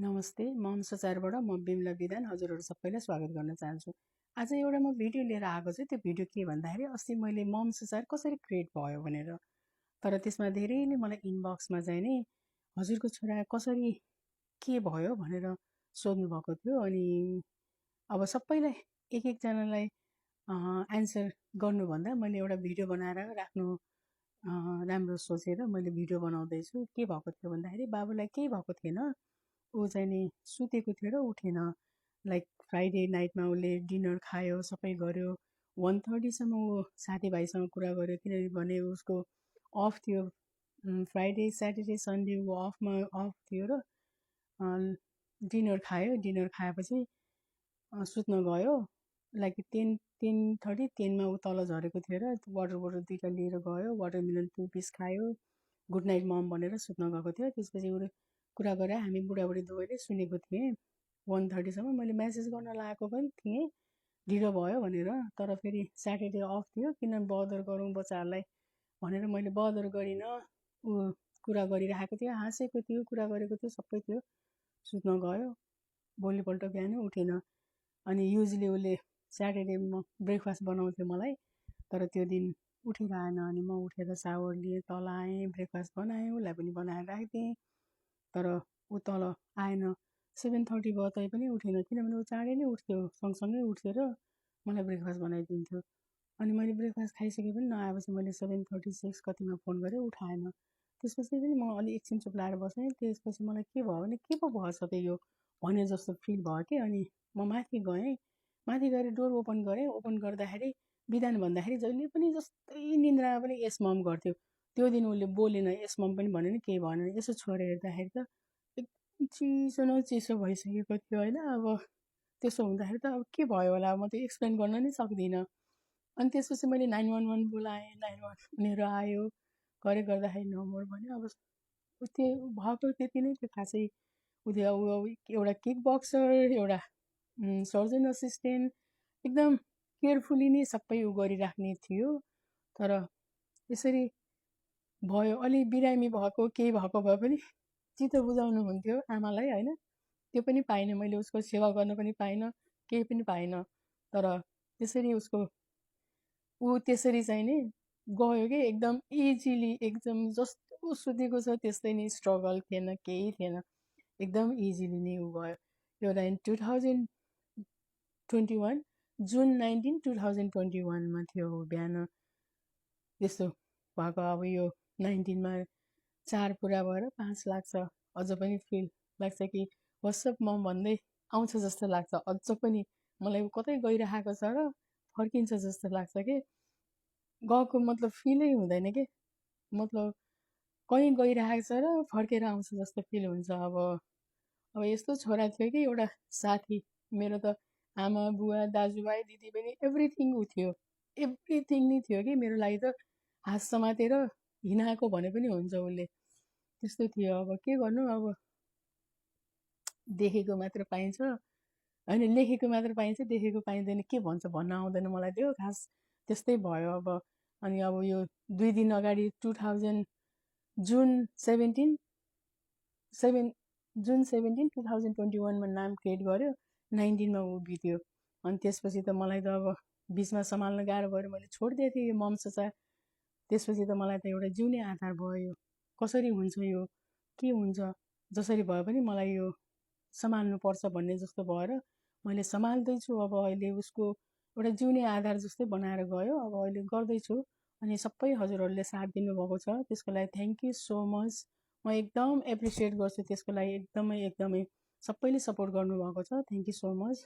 नमस्ते, मम सचारबाट म बिमला विधान हजुरहरू सबैलाई स्वागत गर्न चाहन्छु। आज एउटा म भिडियो लिएर आएको छु। त्यो भिडियो के भन्दाखेरि अस्ति मैले मम सचार कसरी क्रिएट भयो भनेर। तर त्यसमा धेरैले मलाई इनबक्समा चाहिँ नि हजुरको छोरा कसरी के भयो भनेर सोध्नु भएको थियो। अनि अब सबैलाई एक एकजनालाई एन्सर गर्नुभन्दा मैले एउटा भिडियो बनाएर राख्नु राम्रो सोचेर मैले भिडियो बनाउँदैछु। के भएको थियो भन्दाखेरि बाबुलाई केही भएको थिएन, ऊ चाहिँ नि सुतेको थियो र उठेन। लाइक फ्राइडे नाइटमा उसले डिनर खायो, सबै गर्यो। 1:30सम्म ऊ साथीभाइसँग कुरा गर्यो, किनभने उसको अफ थियो। फ्राइडे स्याटरडे सन्डे ऊ अफ थियो र डिनर खायो। डिनर खाएपछि सुत्न गयो। लाइक 10:30-10मा ऊ तल झरेको थियो र वाटर बोटल 2टा लिएर गयो। वाटरमेलन 2 पिस खायो। गुड नाइट मम भनेर सुत्न गएको थियो। त्यसपछि ऊ कुरा गरेर हामी बुढाबुढी दुवैले सुनेको थिएँ। 1:30सम्म मैले म्यासेज गर्न लागेको पनि थिएँ ढिलो भयो भनेर। तर फेरि स्याटरडे अफ थियो, किन बदर गरौँ बच्चाहरूलाई भनेर मैले बदर गरिनँ। ऊ कुरा गरिरहेको थियो, हाँसेको थियो, कुरा गरेको थियो, सबै थियो। सुत्न गयो। भोलिपल्ट बिहान उठेन। अनि युजली उसले स्याटरडेमा ब्रेकफास्ट बनाउँथ्यो मलाई, तर त्यो दिन उठेर आएन। अनि म उठेर सावर लिएँ, तल आएँ, ब्रेकफास्ट बनाएँ, उसलाई पनि बनाएर राखिदिएँ। तर ऊ तल आएन। 7:30 भयो तै पनि उठेन, किनभने ऊ चाँडै नै उठ्थ्यो, सँगसँगै उठ्थ्यो र मलाई ब्रेकफास्ट बनाइदिन्थ्यो। अनि मैले ब्रेकफास्ट खाइसके पनि नआएपछि मैले 7:36 कतिमा फोन गरेँ, उठाएन। त्यसपछि पनि म अलि एकछिन चुप लाएर बसेँ। त्यसपछि मलाई के भयो भने के पो भएछ त यो भने जस्तो फिल भयो कि। अनि म माथि गएँ, माथि गएर डोर ओपन गरेँ। ओपन गर्दाखेरि विधान भन्दाखेरि जहिले पनि जस्तै निन्द्रामा पनि यस मम गर्थ्यो। त्यो दिन उसले बोलेन, यस मम पनि भनेन, केही भनेन। यसो छोडेर हेर्दाखेरि त एकदम चिसो न चिसो भइसकेको थियो होइन। अब त्यसो हुँदाखेरि त अब के भयो होला, म त एक्सप्लेन गर्न नै सक्दिनँ। अनि त्यसपछि मैले 911 बोलाएँ। 911 उनीहरू आयो, गर्दाखेरि नम्बर भन्यो। अब त्यो भएको त्यति नै थियो खासै। एउटा किक बक्सर, एउटा सर्जन असिस्टेन्ट, एकदम केयरफुली नै सबै ऊ गरिराख्ने थियो। तर यसरी भयो। अलि बिरामी भएको केही भएको भए पनि चित्त बुझाउनु हुन्थ्यो आमालाई होइन। त्यो पनि पाइनँ मैले, उसको सेवा गर्न पनि पाइनँ, केही पनि पाइनँ। तर त्यसरी ऊ त्यसरी चाहिँ नि गयो कि एकदम इजिली, एकदम जस्तो सुतेको छ त्यस्तै नै, स्ट्रगल थिएन, केही थिएन, एकदम इजिली नै ऊ गयो। एउटा 2021 जुन 19, 2021मा थियो बिहान त्यस्तो भएको। अब यो 19मा 4 पुरा भएर 5 लाग्छ। अझ पनि फिल लाग्छ कि वाट्सएप मम भन्दै आउँछ जस्तो लाग्छ। अझ पनि मलाई कतै गइरहेको छ र फर्किन्छ जस्तो लाग्छ कि। गएको मतलब फिलै हुँदैन कि, मतलब कहीँ गइरहेको छ र फर्केर आउँछ जस्तो फिल हुन्छ। अब यस्तो छोरा थियो कि एउटा साथी, मेरो त आमा बुवा दाजुभाइ दिदीबहिनी एभ्रिथिङ ऊ थियो, एभ्रिथिङ नै थियो कि मेरो लागि त। हात समातेर हिँडाएको भने पनि हुन्छ उसले, त्यस्तो थियो। अब के गर्नु, अब देखेको मात्र पाइन्छ होइन, लेखेको मात्र पाइन्छ, देखेको पाइँदैन। के भन्छ भन्न आउँदैन मलाई त्यो, खास त्यस्तै भयो। अब अनि अब यो 2 दिन अगाडि जुन 17, 2021मा नाम क्रिएट गर्यो। 19मा ऊ बित्यो। अनि त्यसपछि त मलाई त अब बिचमा सम्हाल्न गाह्रो भएर मैले छोडिदिएको थिएँ यो मम सचार। त्यसपछि त मलाई त एउटा जिउने आधार भयो। यो कसरी हुन्छ, यो के हुन्छ, जसरी भए पनि मलाई यो सम्हाल्नुपर्छ भन्ने जस्तो भएर मैले सम्हाल्दैछु। अब अहिले उसको एउटा जिउने आधार जस्तै बनाएर गयो। अब अहिले गर्दैछु। अनि सबै हजुरहरूले साथ दिनुभएको छ, त्यसको लागि थ्याङ्क यू सो मच। म एकदम एप्रिसिएट गर्छु त्यसको लागि। एकदमै सबैले सपोर्ट गर्नुभएको छ। Thank you so much.